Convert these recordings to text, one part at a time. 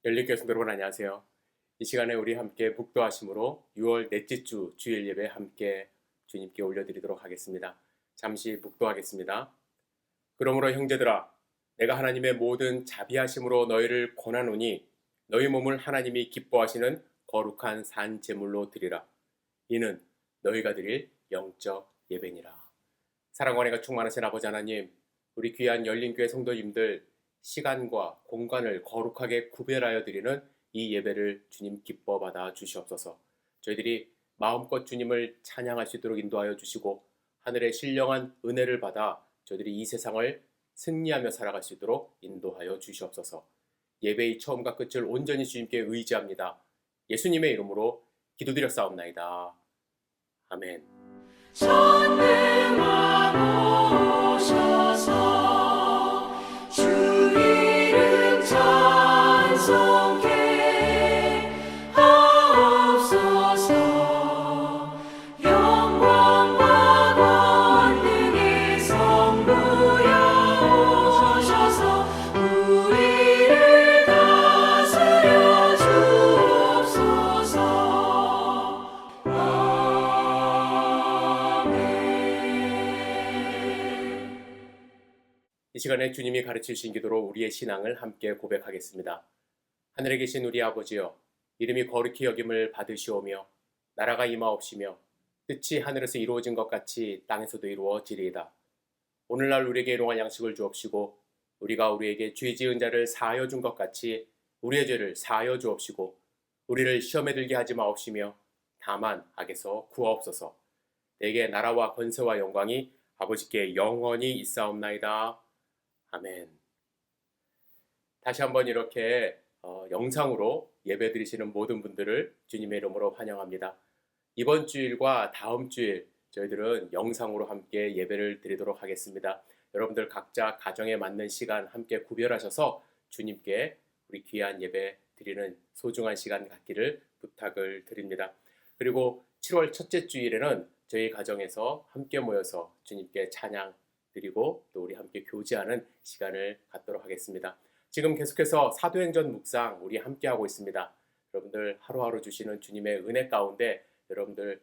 열린교회 성도 여러분 안녕하세요. 이 시간에 우리 함께 묵도하심으로 6월 넷째 주 주일 예배 함께 주님께 올려드리도록 하겠습니다. 잠시 묵도하겠습니다. 그러므로 형제들아, 내가 하나님의 모든 자비하심으로 너희를 권하노니 너희 몸을 하나님이 기뻐하시는 거룩한 산 제물로 드리라. 이는 너희가 드릴 영적 예배니라. 사랑과 은혜가 충만하신 아버지 하나님, 우리 귀한 열린교회 성도님들 시간과 공간을 거룩하게 구별하여 드리는 이 예배를 주님 기뻐 받아 주시옵소서. 저희들이 마음껏 주님을 찬양할 수 있도록 인도하여 주시고 하늘의 신령한 은혜를 받아 저희들이 이 세상을 승리하며 살아갈 수 있도록 인도하여 주시옵소서. 예배의 처음과 끝을 온전히 주님께 의지합니다. 예수님의 이름으로 기도드렸사옵나이다. 아멘. 전능하고 오셔서 주 이름 찬송케 하옵소서. 영광과 권능의 성부여 오셔서 우리를 다스려 주옵소서. 이 시간에 주님이 가르치신 기도로 우리의 신앙을 함께 고백하겠습니다. 하늘에 계신 우리 아버지여, 이름이 거룩히 여김을 받으시오며 나라가 임하옵시며 뜻이 하늘에서 이루어진 것 같이 땅에서도 이루어지리이다. 오늘날 우리에게 일용할 양식을 주옵시고 우리가 우리에게 죄 지은 자를 사하여 준 것 같이 우리의 죄를 사하여 주옵시고 우리를 시험에 들게 하지 마옵시며 다만 악에서 구하옵소서. 내게 나라와 권세와 영광이 아버지께 영원히 있사옵나이다. 아멘. 다시 한번 이렇게 영상으로 예배 드리시는 모든 분들을 주님의 이름으로 환영합니다. 이번 주일과 다음 주일 저희들은 영상으로 함께 예배를 드리도록 하겠습니다. 여러분들 각자 가정에 맞는 시간 함께 구별하셔서 주님께 우리 귀한 예배 드리는 소중한 시간 갖기를 부탁을 드립니다. 그리고 7월 첫째 주일에는 저희 가정에서 함께 모여서 주님께 찬양 드리고 또 우리 함께 교제하는 시간을 갖도록 하겠습니다. 지금 계속해서 사도행전 묵상 우리 함께 하고 있습니다. 여러분들 하루하루 주시는 주님의 은혜 가운데 여러분들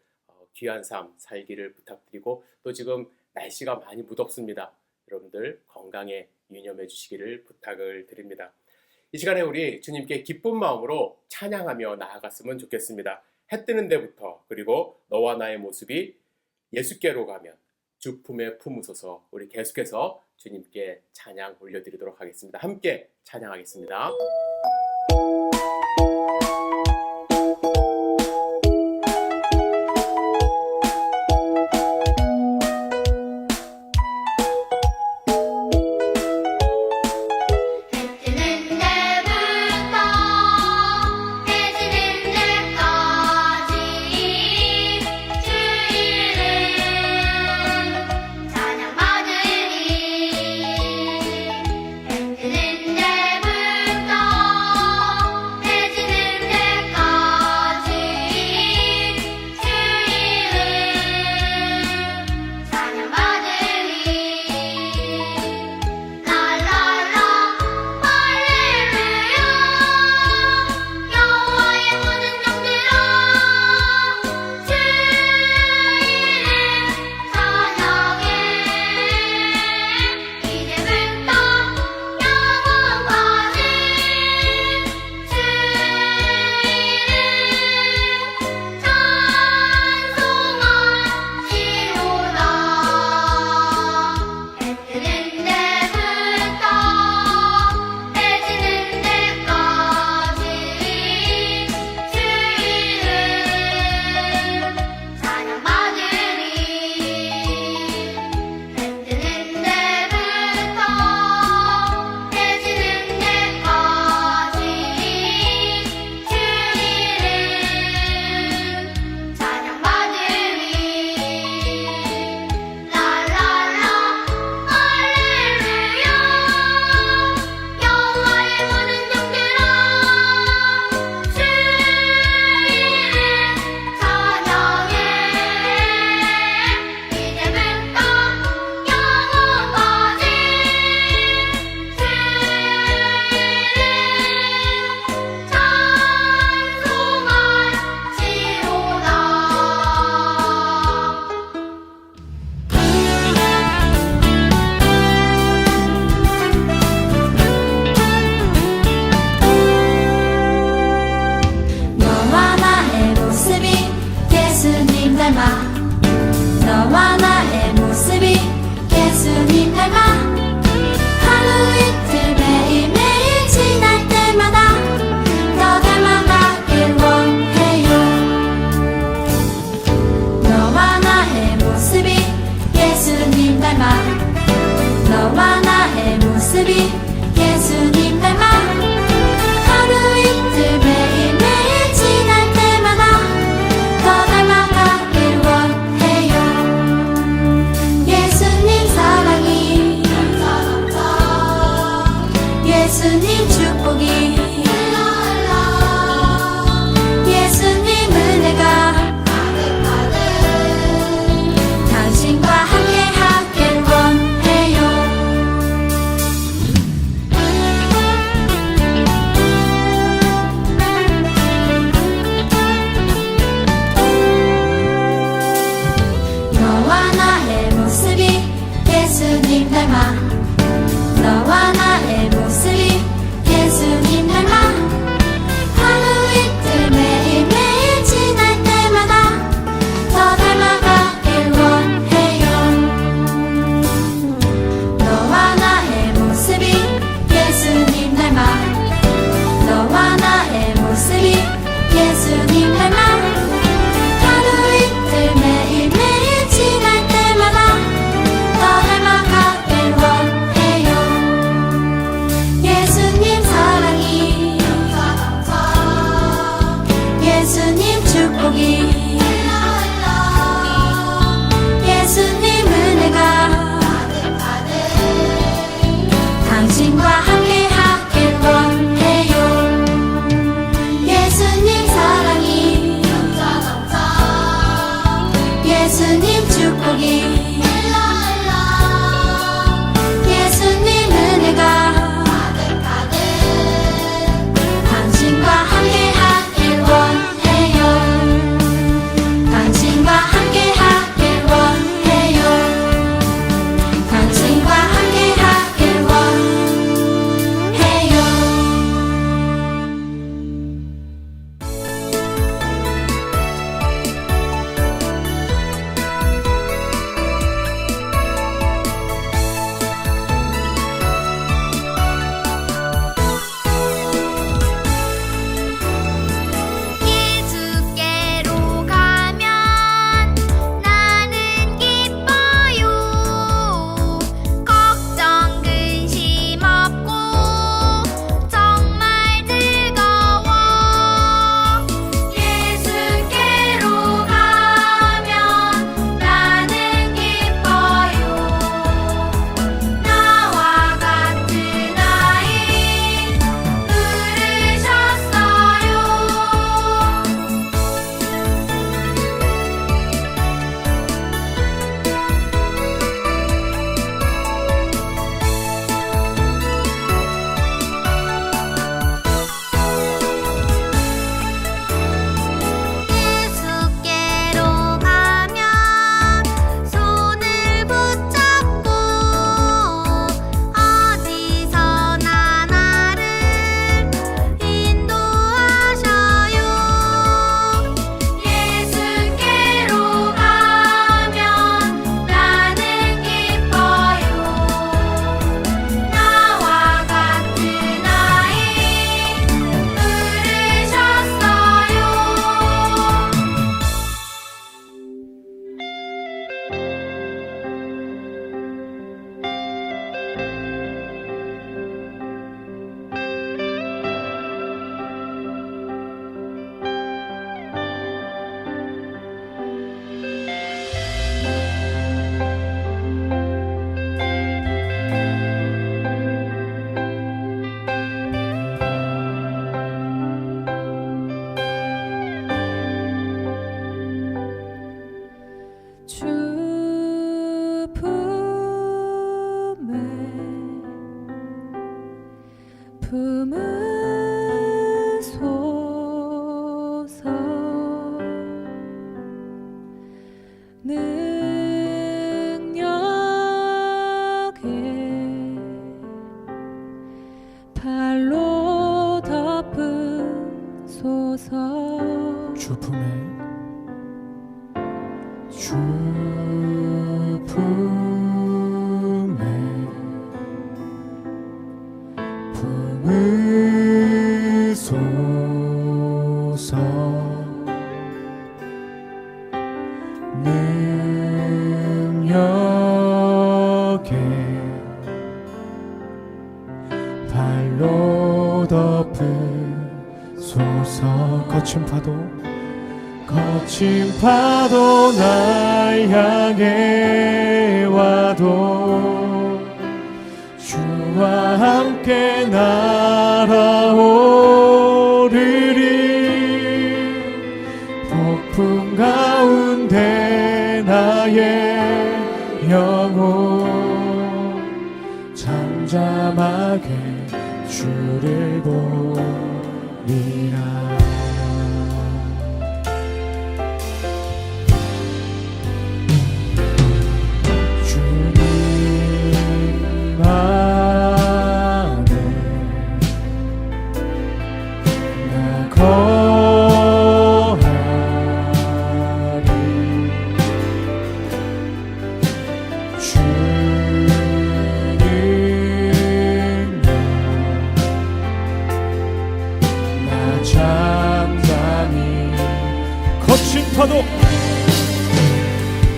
귀한 삶 살기를 부탁드리고 또 지금 날씨가 많이 무덥습니다. 여러분들 건강에 유념해 주시기를 부탁을 드립니다. 이 시간에 우리 주님께 기쁜 마음으로 찬양하며 나아갔으면 좋겠습니다. 해 뜨는 데부터 그리고 너와 나의 모습이 예수께로 가면 주 품에 품으소서. 우리 계속해서 주님께 찬양 올려드리도록 하겠습니다. 함께 찬양하겠습니다. 해 뜨는 데부터 닮아 너와 나의 모습이 예수님 닮아 하루 이틀 매일매일 지날 때마다 더 닮아가길 원해요. 예수님 사랑이 예수님 축복이 예수님 은혜가 당신과 함께 하길 원해요. 너와 나의 모습이 예수님 닮아 너와 나의 모습이 예수님 닮아 하루 이틀 매일매일 지날 때마다 더 닮아가길 원해요. 너와 나의 모습이 예수님 닮아 너와 나의 모습이 예수님 닮아 하루 이틀 매일매일 지날 때마다 더 닮아가길 원해요. 예수님 사랑이 예수님 축복이 예수님 은혜가 당신과 함께 하길 원해요. 예수님 사랑이 예수님 축복이 예수님 은혜가 당신과 함께 하길 원해요. 당신과 함께 하길 원해요. 당신과 함께 하길 원해요. 예수께로 가면 나는 기뻐요. 걱정 근심 없고 정말 즐거워. 예수께로 가면 나는 기뻐요. 나와 같은 아이 부르셨어요. 예수께로 가면 손을 붙잡고 어디서나 나를 인도하셔요. 예수께로 가면 나는 기뻐요. 나와 같은 아이 부르셨어요. 품으소서 능력에 발로 덮으소서 주품에 품으소서 덮으소서. 거친 파도 날 향해 와도 주와 함께 날아오르리. 폭풍 가운데 나의 영혼 잠잠하게 주를 보리라.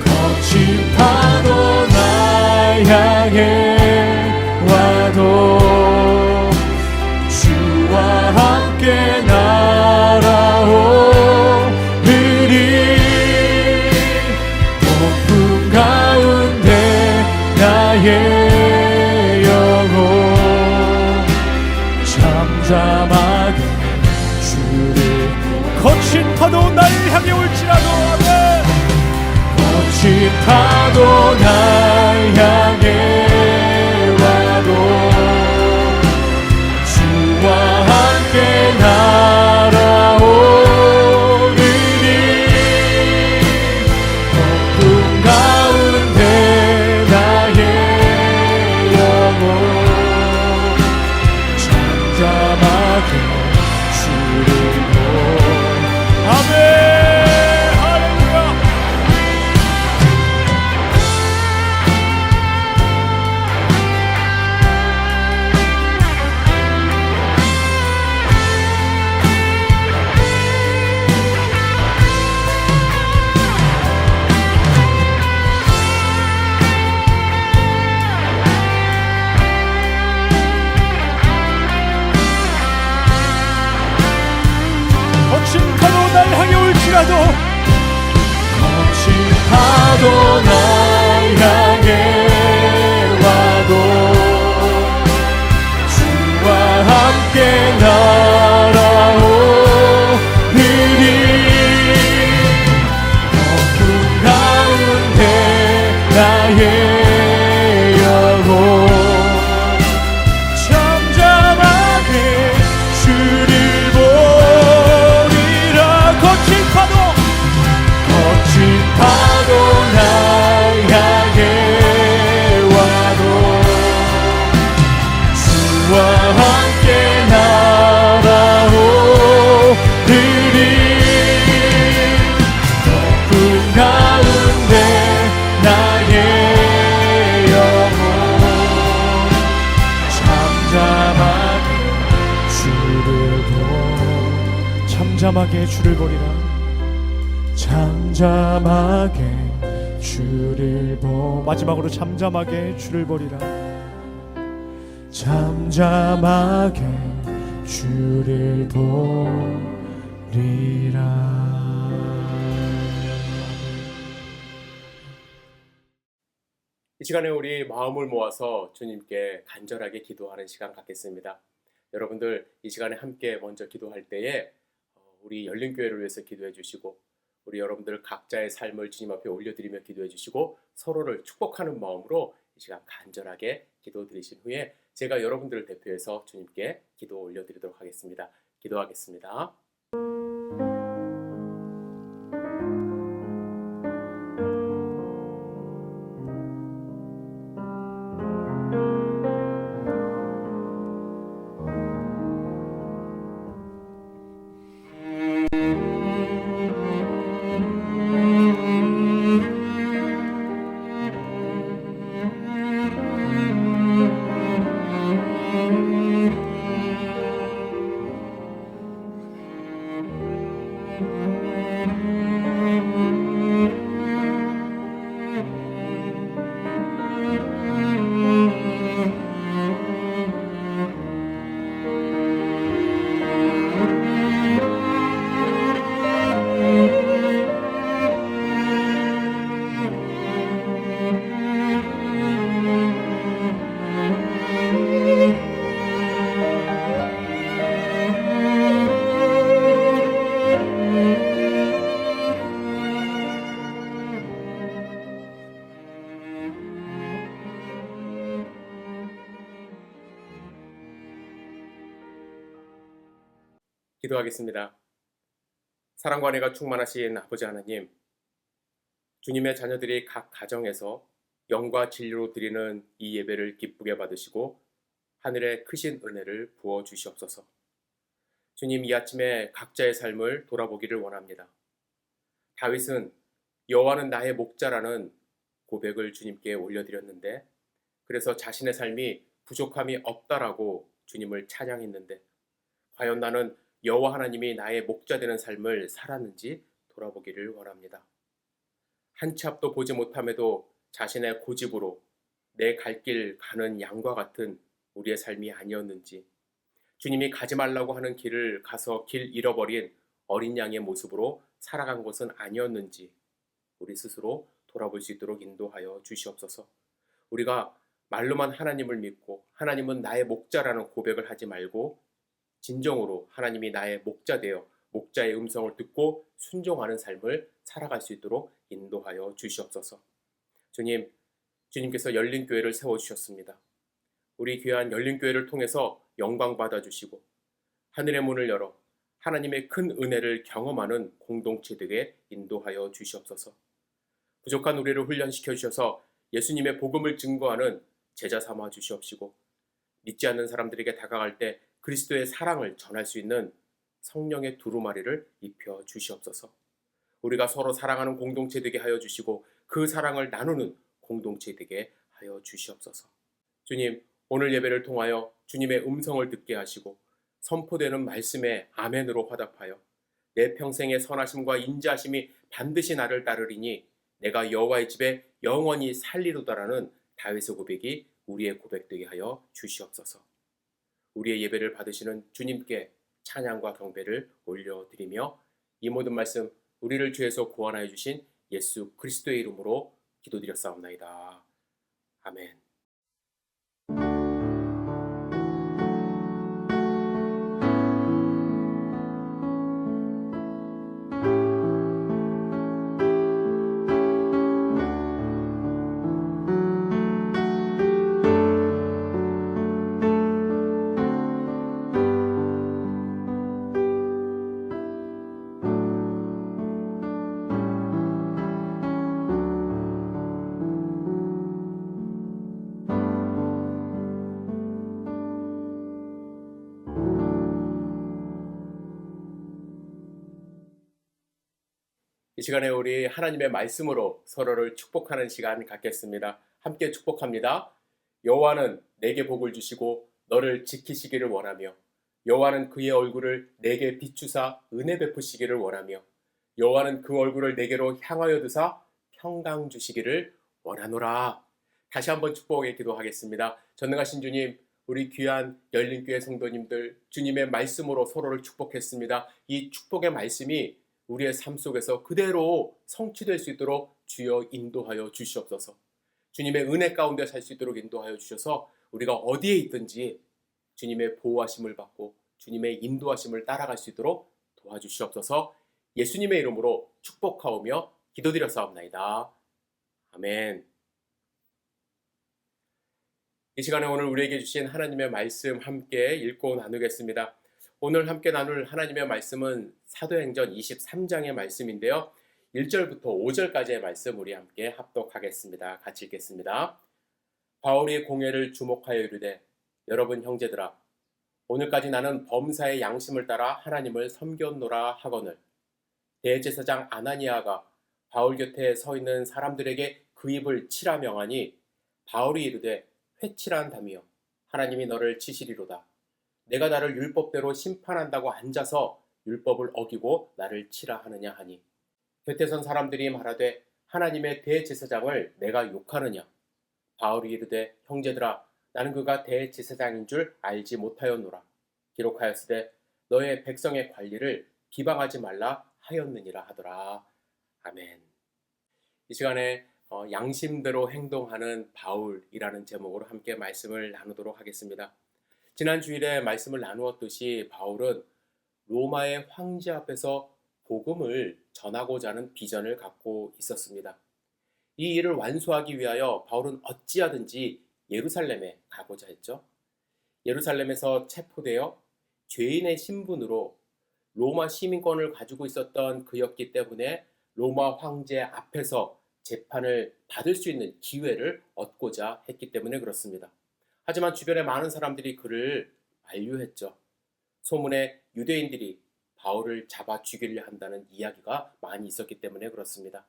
거친 파도 날 향해 와도 주와 함께 날아오르리. 폭풍 가운데 나의 영혼 잠잠하게 주를. 거친 파도 날 향해 올지라도, 거친 파도 날 향해 와도 주와 함께 날아오르리. 폭풍 가운데 나의 영혼 잠잠하게 주를 아멘. 할렐루야. 거친 파도 날 향해 올지라도, 거친 파도 날 향해 와도 주와 함께 날아오르리. 폭풍 가운데 나의 영혼 잠잠하게 주를 파도 날 향해 와도 주와 함께 날아오르리. 높은 가운데 나의 영혼 잠잠하게 주를 잠잠하게 주를 보리라. 잠잠하게 주를 마지막으로 잠잠하게 주를 보리라. 잠잠하게 주를 보리라. 이 시간에 우리 마음을 모아서 주님께 간절하게 기도하는 시간 갖겠습니다. 여러분들 이 시간에 함께 먼저 기도할 때에 우리 열린교회를 위해서 기도해 주시고, 우리 여러분들 각자의 삶을 주님 앞에 올려드리며 기도해 주시고, 서로를 축복하는 마음으로 이 시간 간절하게 기도 드리신 후에 제가 여러분들을 대표해서 주님께 기도 올려드리도록 하겠습니다. 기도하겠습니다. 기도하겠습니다. 사랑과 은혜가 충만하신 아버지 하나님, 주님의 자녀들이 각 가정에서 영과 진리로 드리는 이 예배를 기쁘게 받으시고 하늘의 크신 은혜를 부어 주시옵소서. 주님, 이 아침에 각자의 삶을 돌아보기를 원합니다. 다윗은 여호와는 나의 목자라는 고백을 주님께 올려드렸는데, 그래서 자신의 삶이 부족함이 없다라고 주님을 찬양했는데, 과연 나는 여호와 하나님이 나의 목자 되는 삶을 살았는지 돌아보기를 원합니다. 한 치 앞도 보지 못함에도 자신의 고집으로 내 갈 길 가는 양과 같은 우리의 삶이 아니었는지, 주님이 가지 말라고 하는 길을 가서 길 잃어버린 어린 양의 모습으로 살아간 것은 아니었는지 우리 스스로 돌아볼 수 있도록 인도하여 주시옵소서. 우리가 말로만 하나님을 믿고 하나님은 나의 목자라는 고백을 하지 말고 진정으로 하나님이 나의 목자 되어 목자의 음성을 듣고 순종하는 삶을 살아갈 수 있도록 인도하여 주시옵소서. 주님, 주님께서 열린교회를 세워주셨습니다. 우리 귀한 열린교회를 통해서 영광 받아주시고 하늘의 문을 열어 하나님의 큰 은혜를 경험하는 공동체 되게 인도하여 주시옵소서. 부족한 우리를 훈련시켜 주셔서 예수님의 복음을 증거하는 제자 삼아 주시옵시고, 믿지 않는 사람들에게 다가갈 때 그리스도의 사랑을 전할 수 있는 성령의 두루마리를 입혀 주시옵소서. 우리가 서로 사랑하는 공동체 되게 하여 주시고 그 사랑을 나누는 공동체 되게 하여 주시옵소서. 주님, 오늘 예배를 통하여 주님의 음성을 듣게 하시고 선포되는 말씀에 아멘으로 화답하여 내 평생의 선하심과 인자하심이 반드시 나를 따르리니 내가 여호와의 집에 영원히 살리로다라는 다윗의 고백이 우리의 고백되게 하여 주시옵소서. 우리의 예배를 받으시는 주님께 찬양과 경배를 올려드리며 이 모든 말씀 우리를 죄에서 구원하여 주신 예수 그리스도의 이름으로 기도드렸사옵나이다. 아멘. 이 시간에 우리 하나님의 말씀으로 서로를 축복하는 시간 갖겠습니다. 함께 축복합니다. 여호와는 내게 복을 주시고 너를 지키시기를 원하며 여호와는 그의 얼굴을 내게 비추사 은혜 베푸시기를 원하며 여호와는 그 얼굴을 내게로 향하여 드사 평강 주시기를 원하노라. 다시 한번 축복의 기도하겠습니다. 전능하신 주님, 우리 귀한 열린교회 성도님들 주님의 말씀으로 서로를 축복했습니다. 이 축복의 말씀이 우리의 삶 속에서 그대로 성취될 수 있도록 주여 인도하여 주시옵소서. 주님의 은혜 가운데 살 수 있도록 인도하여 주셔서 우리가 어디에 있든지 주님의 보호하심을 받고 주님의 인도하심을 따라갈 수 있도록 도와주시옵소서. 예수님의 이름으로 축복하오며 기도드렸사옵나이다. 아멘. 이 시간에 오늘 우리에게 주신 하나님의 말씀 함께 읽고 나누겠습니다. 오늘 함께 나눌 하나님의 말씀은 사도행전 23장의 말씀인데요. 1절부터 5절까지의 말씀 우리 함께 합독하겠습니다. 같이 읽겠습니다. 바울이 공회를 주목하여 이르되 여러분 형제들아, 오늘까지 나는 범사의 양심을 따라 하나님을 섬겼노라 하거늘 대제사장 아나니아가 바울 곁에 서 있는 사람들에게 그 입을 치라 명하니 바울이 이르되 회치란다며 하나님이 너를 치시리로다. 내가 나를 율법대로 심판한다고 앉아서 율법을 어기고 나를 치라 하느냐 하니 곁에 선 사람들이 말하되 하나님의 대제사장을 내가 욕하느냐. 바울이 이르되 형제들아, 나는 그가 대제사장인 줄 알지 못하였노라. 기록하였으되 너의 백성의 관리를 비방하지 말라 하였느니라 하더라. 아멘. 이 시간에 양심대로 행동하는 바울이라는 제목으로 함께 말씀을 나누도록 하겠습니다. 지난 주일에 말씀을 나누었듯이 바울은 로마의 황제 앞에서 복음을 전하고자 하는 비전을 갖고 있었습니다. 이 일을 완수하기 위하여 바울은 어찌하든지 예루살렘에 가고자 했죠. 예루살렘에서 체포되어 죄인의 신분으로 로마 시민권을 가지고 있었던 그였기 때문에 로마 황제 앞에서 재판을 받을 수 있는 기회를 얻고자 했기 때문에 그렇습니다. 하지만 주변의 많은 사람들이 그를 만류했죠. 소문에 유대인들이 바울을 잡아 죽이려 한다는 이야기가 많이 있었기 때문에 그렇습니다.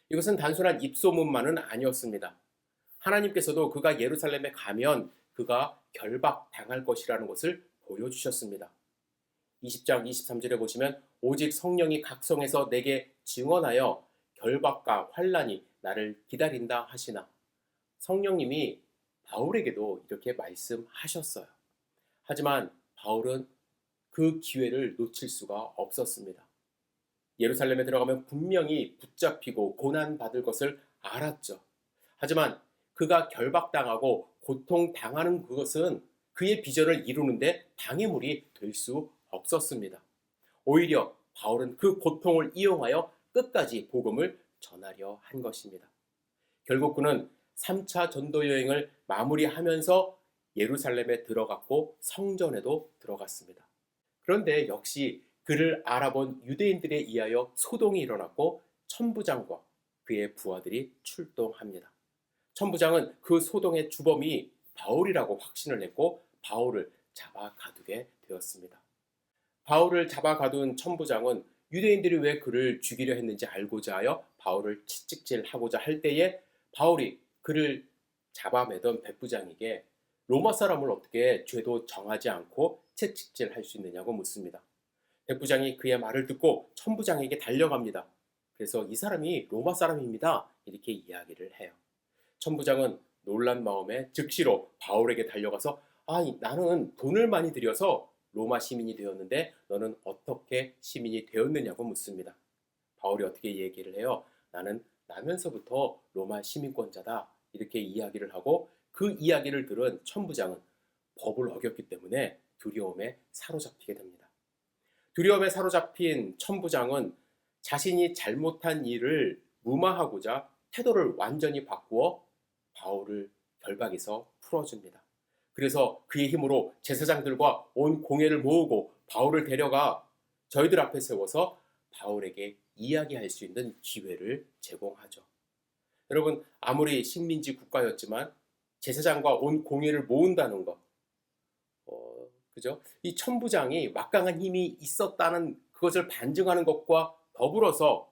이것은 단순한 입소문만은 아니었습니다. 하나님께서도 그가 예루살렘에 가면 그가 결박당할 것이라는 것을 보여주셨습니다. 20장 23절에 보시면 오직 성령이 각성해서 내게 증언하여 결박과 환난이 나를 기다린다 하시나, 성령님이 바울에게도 이렇게 말씀하셨어요. 하지만 바울은 그 기회를 놓칠 수가 없었습니다. 예루살렘에 들어가면 분명히 붙잡히고 고난받을 것을 알았죠. 하지만 그가 결박당하고 고통당하는 그것은 그의 비전을 이루는데 방해물이 될 수 없었습니다. 오히려 바울은 그 고통을 이용하여 끝까지 복음을 전하려 한 것입니다. 결국 그는 3차 전도 여행을 마무리하면서 예루살렘에 들어갔고 성전에도 들어갔습니다. 그런데 역시 그를 알아본 유대인들에 의하여 소동이 일어났고 천부장과 그의 부하들이 출동합니다. 천부장은 그 소동의 주범이 바울이라고 확신을 했고 바울을 잡아 가두게 되었습니다. 바울을 잡아 가둔 천부장은 유대인들이 왜 그를 죽이려 했는지 알고자 하여 바울을 채찍질하고자 할 때에 바울이 그를 잡아매던 백부장에게 로마 사람을 어떻게 죄도 정하지 않고 채찍질할 수 있느냐고 묻습니다. 백부장이 그의 말을 듣고 천부장에게 달려갑니다. 그래서 이 사람이 로마 사람입니다. 이렇게 이야기를 해요. 천부장은 놀란 마음에 즉시로 바울에게 달려가서 나는 돈을 많이 들여서 로마 시민이 되었는데 너는 어떻게 시민이 되었느냐고 묻습니다. 바울이 어떻게 얘기를 해요? 나는 나면서부터 로마 시민권자다. 이렇게 이야기를 하고 그 이야기를 들은 천부장은 법을 어겼기 때문에 두려움에 사로잡히게 됩니다. 두려움에 사로잡힌 천부장은 자신이 잘못한 일을 무마하고자 태도를 완전히 바꾸어 바울을 결박에서 풀어줍니다. 그래서 그의 힘으로 제사장들과 온 공회를 모으고 바울을 데려가 저희들 앞에 세워서 바울에게 이야기할 수 있는 기회를 제공하죠. 여러분, 아무리 식민지 국가였지만 제사장과 온 공회를 모은다는 것, 그죠? 이 천부장이 막강한 힘이 있었다는 그것을 반증하는 것과 더불어서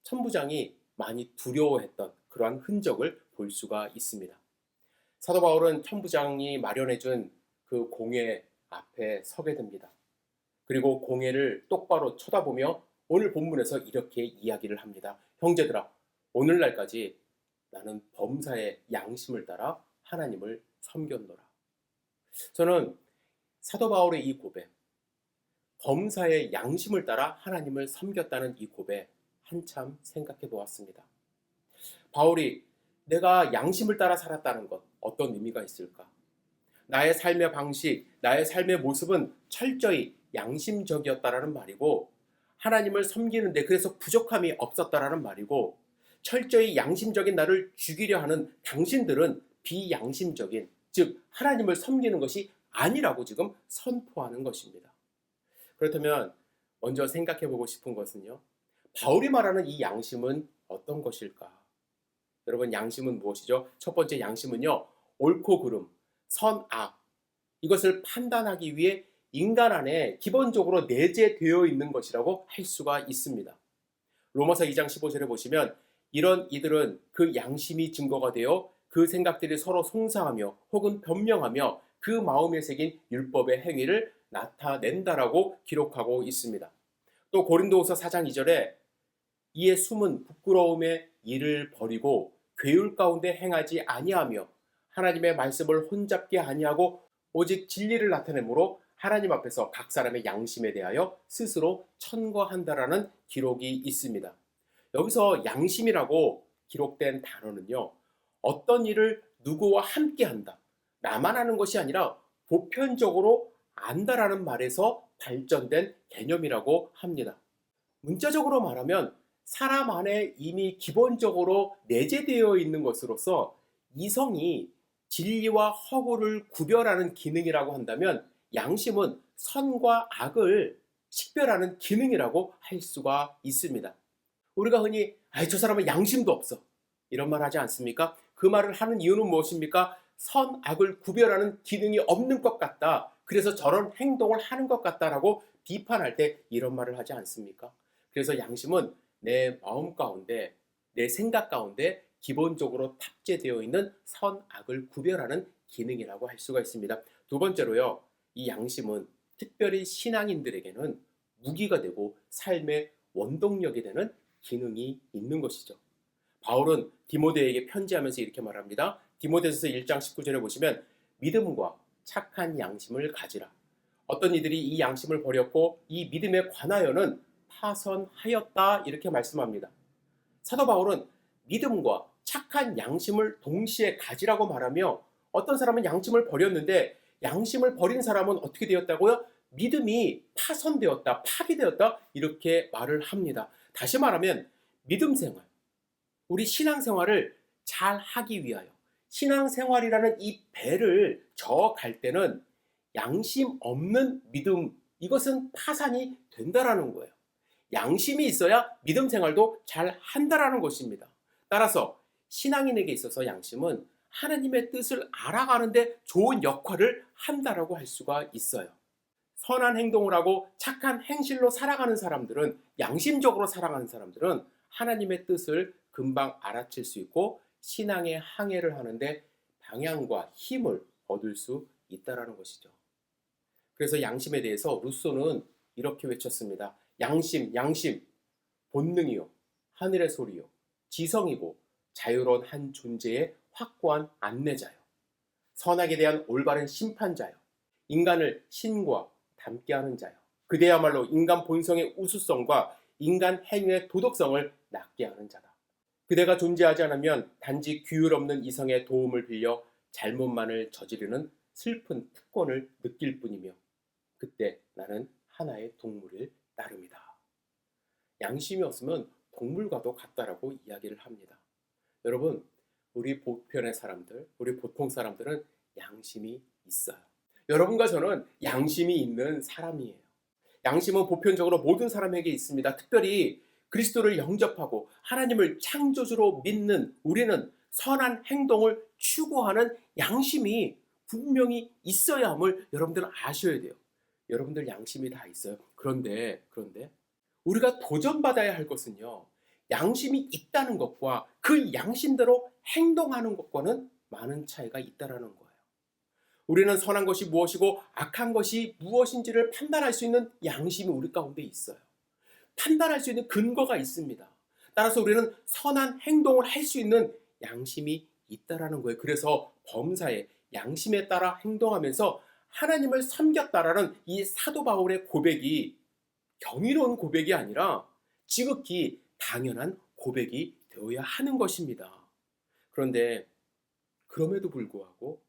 천부장이 많이 두려워했던 그러한 흔적을 볼 수가 있습니다. 사도 바울은 천부장이 마련해준 그 공회 앞에 서게 됩니다. 그리고 공회를 똑바로 쳐다보며 오늘 본문에서 이렇게 이야기를 합니다. 형제들아, 오늘날까지 나는 범사의 양심을 따라 하나님을 섬겼노라. 저는 사도 바울의 이 고백, 범사의 양심을 따라 하나님을 섬겼다는 이 고백 한참 생각해 보았습니다. 바울이 내가 양심을 따라 살았다는 것, 어떤 의미가 있을까? 나의 삶의 방식, 나의 삶의 모습은 철저히 양심적이었다라는 말이고, 하나님을 섬기는데 그래서 부족함이 없었다라는 말이고, 철저히 양심적인 나를 죽이려 하는 당신들은 비양심적인, 즉 하나님을 섬기는 것이 아니라고 지금 선포하는 것입니다. 그렇다면 먼저 생각해 보고 싶은 것은요, 바울이 말하는 이 양심은 어떤 것일까? 여러분, 양심은 무엇이죠? 첫 번째 양심은요, 옳고 그름, 선, 악, 이것을 판단하기 위해 인간 안에 기본적으로 내재되어 있는 것이라고 할 수가 있습니다. 로마서 2장 15절에 보시면 이런 이들은 그 양심이 증거가 되어 그 생각들이 서로 송사하며 혹은 변명하며 그 마음에 새긴 율법의 행위를 나타낸다라고 기록하고 있습니다. 또 고린도후서 4장 2절에 이에 숨은 부끄러움의 일을 버리고 괴율 가운데 행하지 아니하며 하나님의 말씀을 혼잡게 아니하고 오직 진리를 나타내므로 하나님 앞에서 각 사람의 양심에 대하여 스스로 천거한다라는 기록이 있습니다. 여기서 양심이라고 기록된 단어는요, 어떤 일을 누구와 함께 한다, 나만 하는 것이 아니라 보편적으로 안다라는 말에서 발전된 개념이라고 합니다. 문자적으로 말하면 사람 안에 이미 기본적으로 내재되어 있는 것으로서 이성이 진리와 허구를 구별하는 기능이라고 한다면 양심은 선과 악을 식별하는 기능이라고 할 수가 있습니다. 우리가 흔히 저 사람은 양심도 없어 이런 말 하지 않습니까? 그 말을 하는 이유는 무엇입니까? 선악을 구별하는 기능이 없는 것 같다. 그래서 저런 행동을 하는 것 같다라고 비판할 때 이런 말을 하지 않습니까? 그래서 양심은 내 마음 가운데, 내 생각 가운데 기본적으로 탑재되어 있는 선악을 구별하는 기능이라고 할 수가 있습니다. 두 번째로요, 이 양심은 특별히 신앙인들에게는 무기가 되고 삶의 원동력이 되는 기능이 있는 것이죠. 바울은 디모데에게 편지하면서 이렇게 말합니다. 디모데전서 1장 19절에 보시면 믿음과 착한 양심을 가지라. 어떤 이들이 이 양심을 버렸고 이 믿음에 관하여는 파선하였다 이렇게 말씀합니다. 사도 바울은 믿음과 착한 양심을 동시에 가지라고 말하며 어떤 사람은 양심을 버렸는데 양심을 버린 사람은 어떻게 되었다고요? 믿음이 파선되었다, 파괴되었다 이렇게 말을 합니다. 다시 말하면 믿음 생활, 우리 신앙생활을 잘 하기 위하여 신앙생활이라는 이 배를 저어갈 때는 양심 없는 믿음, 이것은 파산이 된다라는 거예요. 양심이 있어야 믿음 생활도 잘 한다라는 것입니다. 따라서 신앙인에게 있어서 양심은 하나님의 뜻을 알아가는데 좋은 역할을 한다라고 할 수가 있어요. 선한 행동을 하고 착한 행실로 살아가는 사람들은, 양심적으로 살아가는 사람들은 하나님의 뜻을 금방 알아챌 수 있고 신앙의 항해를 하는데 방향과 힘을 얻을 수 있다라는 것이죠. 그래서 양심에 대해서 루소는 이렇게 외쳤습니다. 양심, 양심, 본능이요, 하늘의 소리요, 지성이고 자유로운 한 존재의 확고한 안내자요, 선악에 대한 올바른 심판자요, 인간을 신과 닮게하는 자요, 그대야말로 인간 본성의 우수성과 인간 행위의 도덕성을 낳게 하는 자다. 그대가 존재하지 않으면 단지 규율 없는 이성의 도움을 빌려 잘못만을 저지르는 슬픈 특권을 느낄 뿐이며 그때 나는 하나의 동물일 따름이다. 양심이 없으면 동물과도 같다라고 이야기를 합니다. 여러분, 우리 보편의 사람들, 우리 보통 사람들은 양심이 있어요. 여러분과 저는 양심이 있는 사람이에요. 양심은 보편적으로 모든 사람에게 있습니다. 특별히 그리스도를 영접하고 하나님을 창조주로 믿는 우리는 선한 행동을 추구하는 양심이 분명히 있어야 함을 여러분들은 아셔야 돼요. 여러분들 양심이 다 있어요. 그런데 우리가 도전받아야 할 것은요, 양심이 있다는 것과 그 양심대로 행동하는 것과는 많은 차이가 있다라는 거예요. 우리는 선한 것이 무엇이고 악한 것이 무엇인지를 판단할 수 있는 양심이 우리 가운데 있어요. 판단할 수 있는 근거가 있습니다. 따라서 우리는 선한 행동을 할 수 있는 양심이 있다라는 거예요. 그래서 범사에 양심에 따라 행동하면서 하나님을 섬겼다라는 이 사도 바울의 고백이 경이로운 고백이 아니라 지극히 당연한 고백이 되어야 하는 것입니다. 그런데 그럼에도 불구하고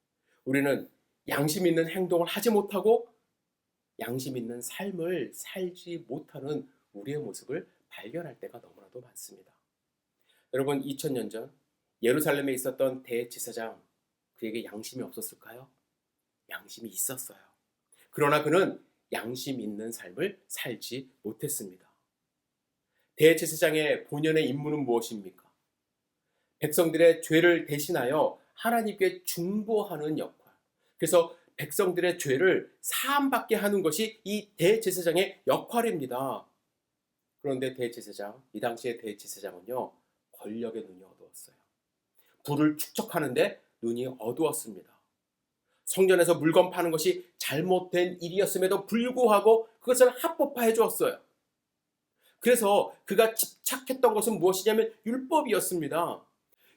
우리는 양심 있는 행동을 하지 못하고 양심 있는 삶을 살지 못하는 우리의 모습을 발견할 때가 너무나도 많습니다. 여러분, 2000년 전 예루살렘에 있었던 대제사장, 그에게 양심이 없었을까요? 양심이 있었어요. 그러나 그는 양심 있는 삶을 살지 못했습니다. 대제사장의 본연의 임무는 무엇입니까? 백성들의 죄를 대신하여 하나님께 중보하는 역할. 그래서 백성들의 죄를 사함받게 하는 것이 이 대제사장의 역할입니다. 그런데 대제사장, 이 당시의 대제사장은요, 권력의 눈이 어두웠어요. 부를 축적하는데 눈이 어두웠습니다. 성전에서 물건 파는 것이 잘못된 일이었음에도 불구하고 그것을 합법화해 주었어요. 그래서 그가 집착했던 것은 무엇이냐면 율법이었습니다.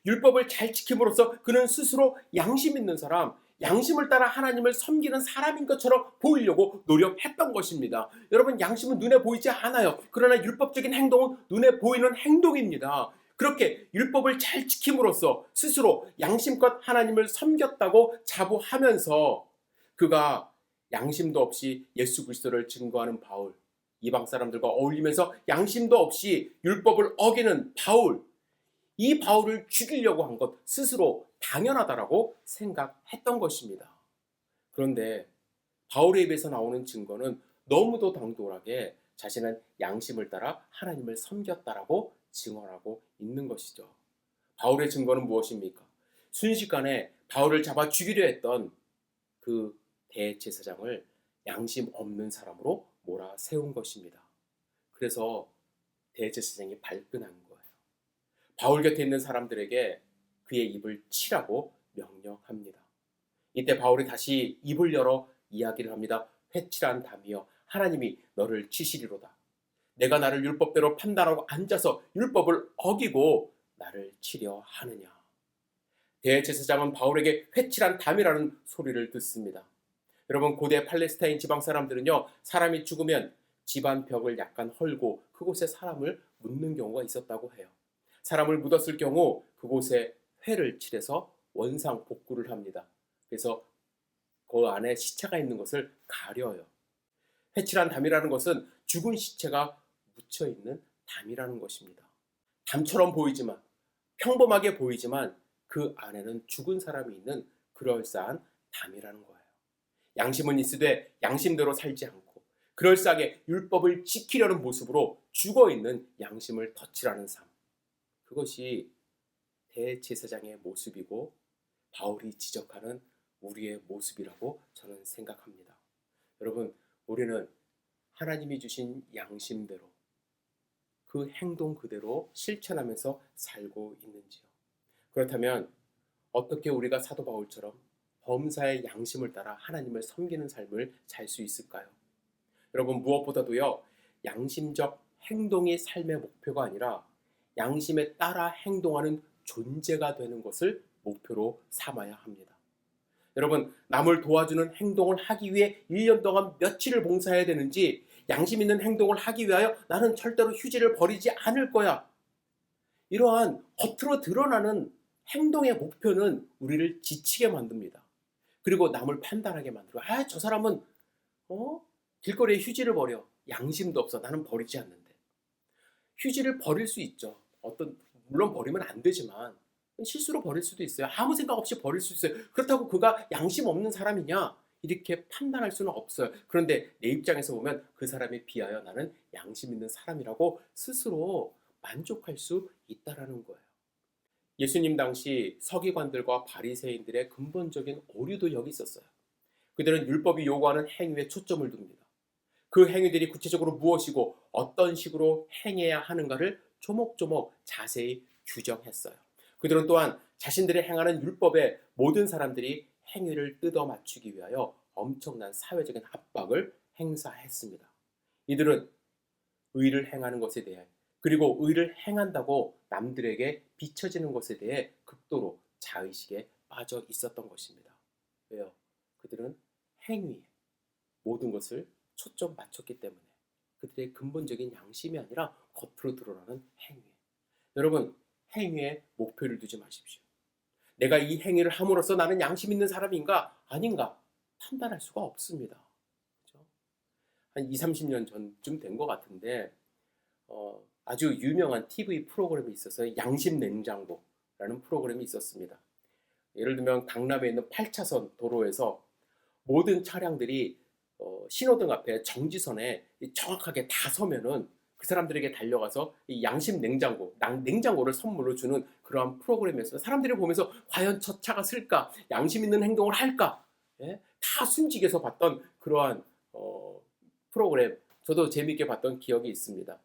율법을 잘 지킴으로써 그는 스스로 양심 있는 사람, 양심을 따라 하나님을 섬기는 사람인 것처럼 보이려고 노력했던 것입니다. 여러분, 양심은 눈에 보이지 않아요. 그러나 율법적인 행동은 눈에 보이는 행동입니다. 그렇게 율법을 잘 지킴으로써 스스로 양심껏 하나님을 섬겼다고 자부하면서 그가 양심도 없이 예수 그리스도를 증거하는 바울, 이방 사람들과 어울리면서 양심도 없이 율법을 어기는 바울, 이 바울을 죽이려고 한 것 스스로 당연하다라고 생각했던 것입니다. 그런데 바울의 입에서 나오는 증거는 너무도 당돌하게 자신은 양심을 따라 하나님을 섬겼다라고 증언하고 있는 것이죠. 바울의 증거는 무엇입니까? 순식간에 바울을 잡아 죽이려 했던 그 대제사장을 양심 없는 사람으로 몰아세운 것입니다. 그래서 대제사장이 발끈한 거예요. 바울 곁에 있는 사람들에게 그의 입을 치라고 명령합니다. 이때 바울이 다시 입을 열어 이야기를 합니다. 회칠한 담이여, 하나님이 너를 치시리로다. 내가 나를 율법대로 판단하고 앉아서 율법을 어기고 나를 치려 하느냐. 대제사장은 바울에게 회칠한 담이라는 소리를 듣습니다. 여러분, 고대 팔레스타인 지방 사람들은요, 사람이 죽으면 집안 벽을 약간 헐고 그곳에 사람을 묻는 경우가 있었다고 해요. 사람을 묻었을 경우 그곳에 회를 칠해서 원상 복구를 합니다. 그래서 그 안에 시체가 있는 것을 가려요. 회칠한 담이라는 것은 죽은 시체가 묻혀있는 담이라는 것입니다. 담처럼 보이지만, 평범하게 보이지만 그 안에는 죽은 사람이 있는 그럴싸한 담이라는 거예요. 양심은 있으되 양심대로 살지 않고 그럴싸하게 율법을 지키려는 모습으로 죽어있는 양심을 덧칠하는 삶. 그것이 대제사장의 모습이고 바울이 지적하는 우리의 모습이라고 저는 생각합니다. 여러분, 우리는 하나님이 주신 양심대로 그 행동 그대로 실천하면서 살고 있는지요? 그렇다면 어떻게 우리가 사도 바울처럼 범사의 양심을 따라 하나님을 섬기는 삶을 살 수 있을까요? 여러분, 무엇보다도요, 양심적 행동이 삶의 목표가 아니라 양심에 따라 행동하는 존재가 되는 것을 목표로 삼아야 합니다. 여러분, 남을 도와주는 행동을 하기 위해 1년 동안 며칠을 봉사해야 되는지, 양심 있는 행동을 하기 위하여 나는 절대로 휴지를 버리지 않을 거야. 이러한 겉으로 드러나는 행동의 목표는 우리를 지치게 만듭니다. 그리고 남을 판단하게 만들어. 저 사람은 길거리에 휴지를 버려. 양심도 없어. 나는 버리지 않는데. 휴지를 버릴 수 있죠. 물론 버리면 안 되지만 실수로 버릴 수도 있어요. 아무 생각 없이 버릴 수 있어요. 그렇다고 그가 양심 없는 사람이냐? 이렇게 판단할 수는 없어요. 그런데 내 입장에서 보면 그 사람에 비하여 나는 양심 있는 사람이라고 스스로 만족할 수 있다라는 거예요. 예수님 당시 서기관들과 바리새인들의 근본적인 오류도 여기 있었어요. 그들은 율법이 요구하는 행위에 초점을 둡니다. 그 행위들이 구체적으로 무엇이고 어떤 식으로 행해야 하는가를 조목조목 자세히 규정했어요. 그들은 또한 자신들이 행하는 율법에 모든 사람들이 행위를 뜯어 맞추기 위하여 엄청난 사회적인 압박을 행사했습니다. 이들은 의를 행하는 것에 대해, 그리고 의를 행한다고 남들에게 비춰지는 것에 대해 극도로 자의식에 빠져 있었던 것입니다. 왜요? 그들은 행위에 모든 것을 초점 맞췄기 때문에, 그들의 근본적인 양심이 아니라 겉으로 드러나는 행위에. 여러분, 행위에 목표를 두지 마십시오. 내가 이 행위를 함으로써 나는 양심 있는 사람인가 아닌가 판단할 수가 없습니다. 그렇죠? 한 20-30년 전쯤 된 것 같은데 아주 유명한 TV 프로그램이 있어서 양심 냉장고라는 프로그램이 있었습니다. 예를 들면 강남에 있는 8차선 도로에서 모든 차량들이 신호등 앞에 정지선에 정확하게 다 서면은 그 사람들에게 달려가서 이 양심 냉장고를 선물로 주는 그러한 프로그램이었어요. 사람들이 보면서 과연 저 차가 쓸까? 양심 있는 행동을 할까? 예? 다 숨지게서 봤던 그러한 프로그램, 저도 재미있게 봤던 기억이 있습니다.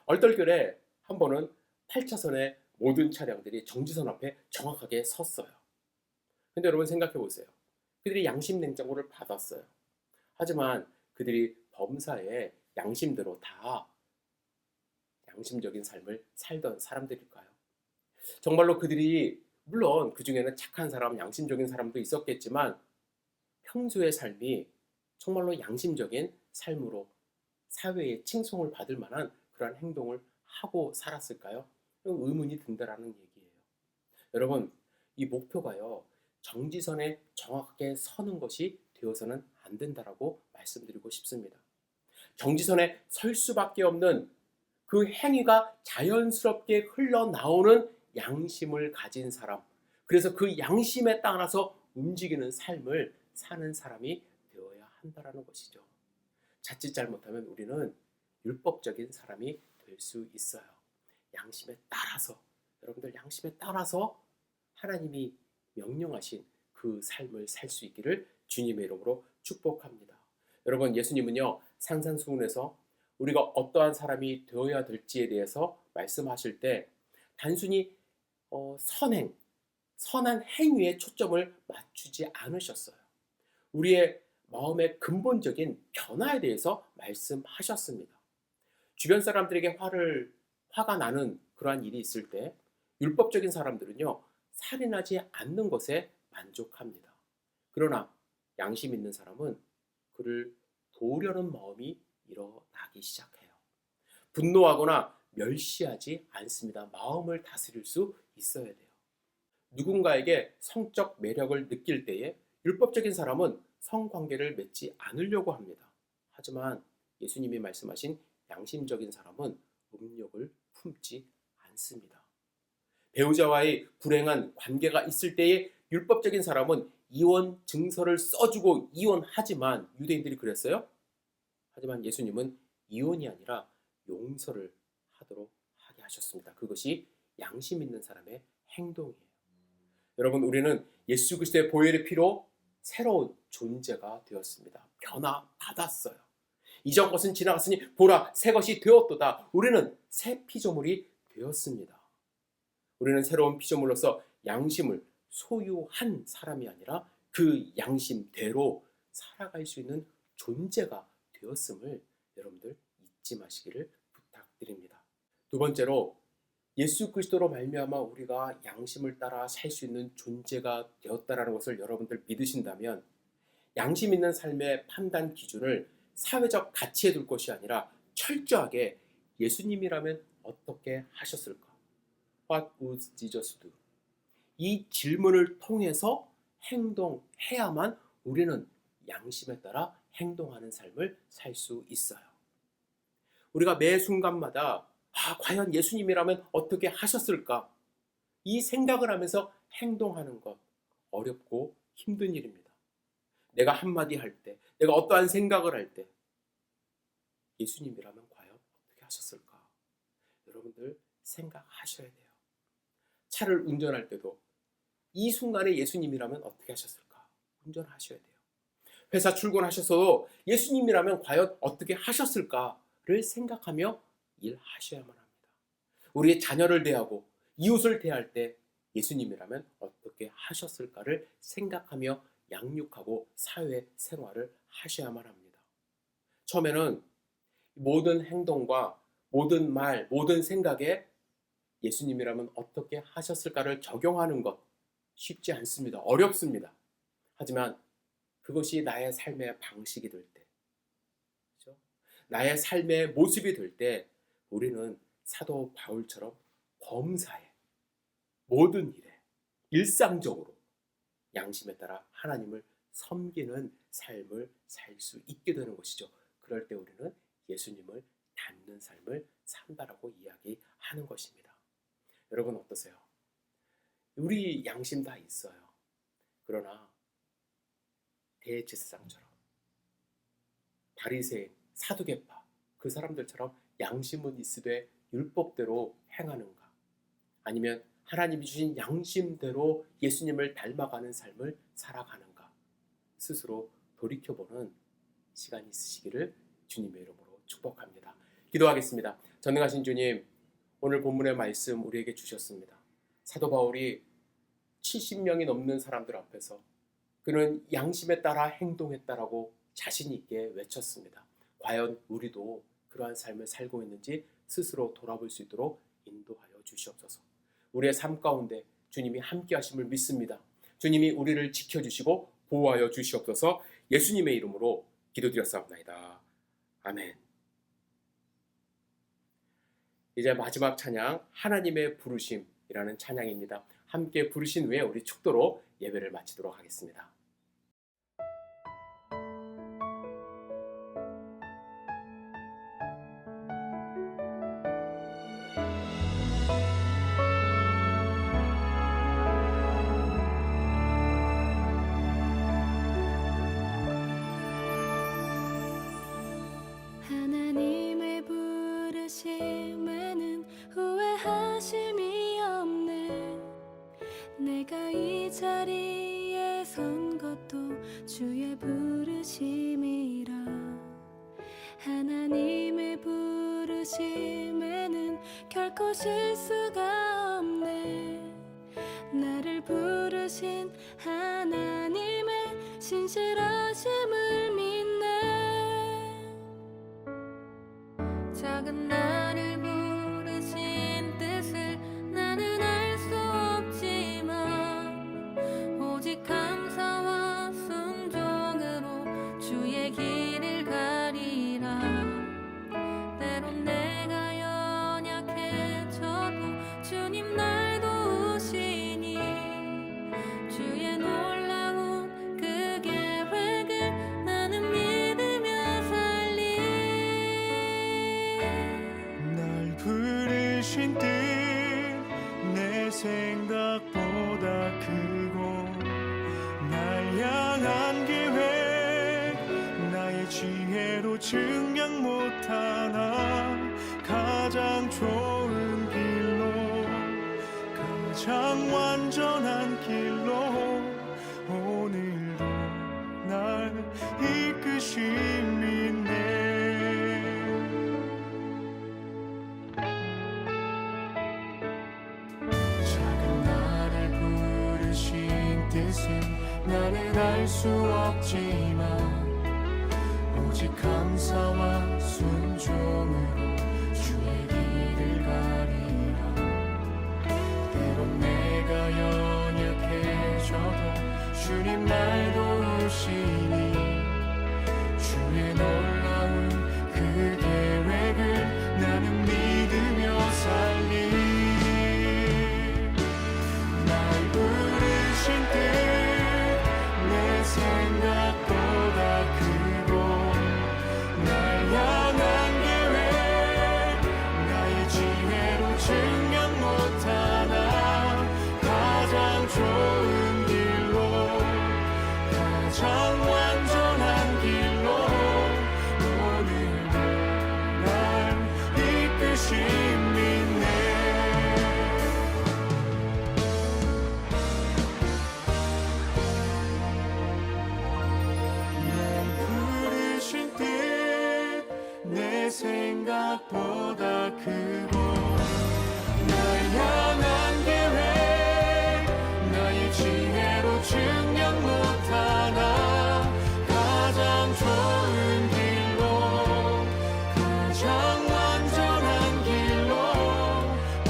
얼떨결에 한 번은 8차선의 모든 차량들이 정지선 앞에 정확하게 섰어요. 근데 여러분 생각해 보세요. 그들이 양심 냉장고를 받았어요. 하지만 그들이 범사에 양심대로 다 양심적인 삶을 살던 사람들일까요? 정말로 그들이, 물론 그 중에는 착한 사람, 양심적인 사람도 있었겠지만 평소의 삶이 정말로 양심적인 삶으로 사회의 칭송을 받을 만한 그러한 행동을 하고 살았을까요? 의문이 든다라는 얘기예요. 여러분, 이 목표가요, 정지선에 정확하게 서는 것이 되어서는 안 된다라고 말씀드리고 싶습니다. 정지선에 설 수밖에 없는 그 행위가 자연스럽게 흘러나오는 양심을 가진 사람, 그래서 그 양심에 따라서 움직이는 삶을 사는 사람이 되어야 한다라는 것이죠. 자칫 잘못하면 우리는 율법적인 사람이 될 수 있어요. 양심에 따라서, 여러분들 양심에 따라서 하나님이 명령하신 그 삶을 살 수 있기를 주님의 이름으로 축복합니다. 여러분, 예수님은요, 산상수훈에서 우리가 어떠한 사람이 되어야 될지에 대해서 말씀하실 때 단순히 선한 행위에 초점을 맞추지 않으셨어요. 우리의 마음의 근본적인 변화에 대해서 말씀하셨습니다. 주변 사람들에게 화가 나는 그러한 일이 있을 때 율법적인 사람들은요, 살인하지 않는 것에 만족합니다. 그러나 양심 있는 사람은 그를 도우려는 마음이 일어나기 시작해요. 분노하거나 멸시하지 않습니다. 마음을 다스릴 수 있어야 돼요. 누군가에게 성적 매력을 느낄 때에 율법적인 사람은 성관계를 맺지 않으려고 합니다. 하지만 예수님이 말씀하신 양심적인 사람은 음욕을 품지 않습니다. 배우자와의 불행한 관계가 있을 때에 율법적인 사람은 이혼 증서를 써주고 이혼하지만, 유대인들이 그랬어요. 하지만 예수님은 이혼이 아니라 용서를 하도록 하게 하셨습니다. 그것이 양심 있는 사람의 행동이에요. 여러분, 우리는 예수 그리스도의 보혈의 피로 새로운 존재가 되었습니다. 변화받았어요. 이전 것은 지나갔으니 보라, 새 것이 되었도다. 우리는 새 피조물이 되었습니다. 우리는 새로운 피조물로서 양심을 소유한 사람이 아니라 그 양심대로 살아갈 수 있는 존재가 되었음을 여러분들 잊지 마시기를 부탁드립니다. 두 번째로, 예수 그리스도로 말미암아 우리가 양심을 따라 살 수 있는 존재가 되었다라는 것을 여러분들 믿으신다면, 양심 있는 삶의 판단 기준을 사회적 가치에 둘 것이 아니라 철저하게 예수님이라면 어떻게 하셨을까? What would Jesus do? 이 질문을 통해서 행동해야만 우리는 양심에 따라 행동하는 삶을 살 수 있어요. 우리가 매 순간마다 과연 예수님이라면 어떻게 하셨을까? 이 생각을 하면서 행동하는 것, 어렵고 힘든 일입니다. 내가 한마디 할 때, 내가 어떠한 생각을 할 때 예수님이라면 과연 어떻게 하셨을까? 여러분들 생각하셔야 돼요. 차를 운전할 때도 이 순간에 예수님이라면 어떻게 하셨을까? 운전하셔야 돼요. 회사 출근하셔서도 예수님이라면 과연 어떻게 하셨을까를 생각하며 일하셔야만 합니다. 우리의 자녀를 대하고 이웃을 대할 때 예수님이라면 어떻게 하셨을까를 생각하며 양육하고 사회 생활을 하셔야만 합니다. 처음에는 모든 행동과 모든 말, 모든 생각에 예수님이라면 어떻게 하셨을까를 적용하는 것 쉽지 않습니다. 어렵습니다. 하지만 그것이 나의 삶의 방식이 될 때, 그렇죠? 나의 삶의 모습이 될 때 우리는 사도 바울처럼 범사에, 모든 일에, 일상적으로 양심에 따라 하나님을 섬기는 삶을 살 수 있게 되는 것이죠. 그럴 때 우리는 예수님을 닮는 삶을 산다라고 이야기하는 것입니다. 여러분 어떠세요? 우리 양심 다 있어요. 그러나 대제사장처럼, 바리새인, 사두개파 그 사람들처럼 양심은 있으되 율법대로 행하는가? 아니면 하나님이 주신 양심대로 예수님을 닮아가는 삶을 살아가는가? 스스로 돌이켜보는 시간이 있으시기를 주님의 이름으로 축복합니다. 기도하겠습니다. 전능하신 주님, 오늘 본문의 말씀 우리에게 주셨습니다. 사도 바울이 70명이 넘는 사람들 앞에서 그는 양심에 따라 행동했다라고 자신 있게 외쳤습니다. 과연 우리도 그러한 삶을 살고 있는지 스스로 돌아볼 수 있도록 인도하여 주시옵소서. 우리의 삶 가운데 주님이 함께 하심을 믿습니다. 주님이 우리를 지켜주시고 보호하여 주시옵소서. 예수님의 이름으로 기도드렸사옵나이다. 아멘. 이제 마지막 찬양, 하나님의 부르심이라는 찬양입니다. 함께 부르신 후에 우리 축도로 예배를 마치도록 하겠습니다. 하나님의 부르심에는 후회하심이 없네. 내가 이 자리에 선 것도 주의 부르심이라. 하나님의 부르심에는 결코 실수가 없네. 나를 부르신 하나님의 신실하심을 믿네. 작은 나를 부르신 뜻을 나는 알 수 없지만 오직 감사와 순종으로 주의 길을 가리라. 때론 내가 연약해져도 주님 날 도우시니 주의 놀라운 그 계획을 나는 믿으며 살리. 날 부르신 뜻 내 생각보다 크고 날 향한 계획 나의 지혜로 증량 못하나 가장 좋은 길로 가장 완전한 길로 오늘도 날 이끄심이네. 작은 나를 부르신 뜻은 나는 알 수 없지만 오직 감사와 순종으로 주의 길을 가리라. 때론 내가 연약해져도 주님 날 도우시니 주의 놀라운 그 계획을 나는 믿으며 살리. 날 부르신 뜻 내 생각보다 크고 날 향한 계획 나의 지혜로 증량 못하나 가장 좋은 길로 가장 완전한 길로 오늘도 날 이끄심이네. 부르신 뜻 내 생각보다 크고 날 향한 계획 나의 지혜로 증량 못하나 가장 좋은 길로 가장 완전한 길로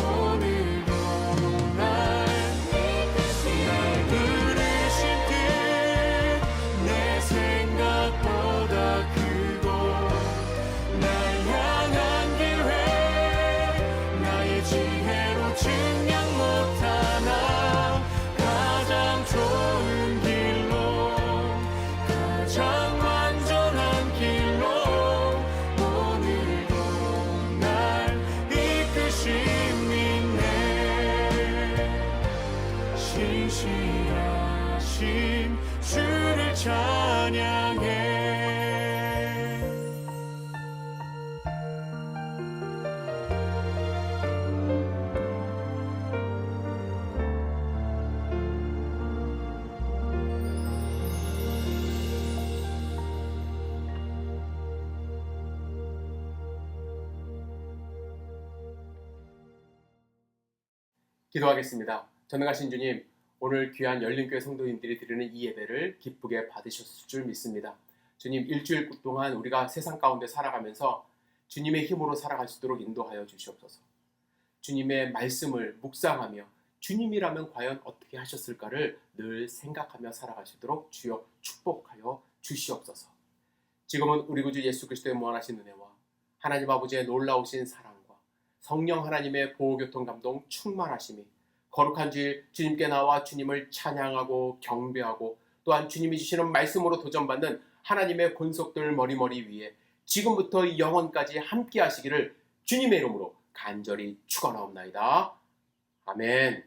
오늘도 날 부르신 뜻 내 생각보다 크고 날 향한 계획 나의 지혜로 증량 못하나 가장 좋은 길로 가장 완전한 길로 오늘도 날 이끄심이네. 신실하신 주를 찬양해. 기도하겠습니다. 전능하신 주님, 오늘 귀한 열린교회 성도님들이 드리는 이 예배를 기쁘게 받으셨을 줄 믿습니다. 주님, 일주일 동안 우리가 세상 가운데 살아가면서 주님의 힘으로 살아갈 수 있도록 인도하여 주시옵소서. 주님의 말씀을 묵상하며 주님이라면 과연 어떻게 하셨을까를 늘 생각하며 살아갈 수 있도록 주여 축복하여 주시옵소서. 지금은 우리 구주 예수 그리스도의 무한하신 은혜와 하나님 아버지의 놀라우신 사랑과 성령 하나님의 보호교통 감동 충만하심이 거룩한 주일 주님께 나와 주님을 찬양하고 경배하고 또한 주님이 주시는 말씀으로 도전받는 하나님의 권속들 머리머리 위에 지금부터 영원까지 함께 하시기를 주님의 이름으로 간절히 축원하옵나이다. 아멘.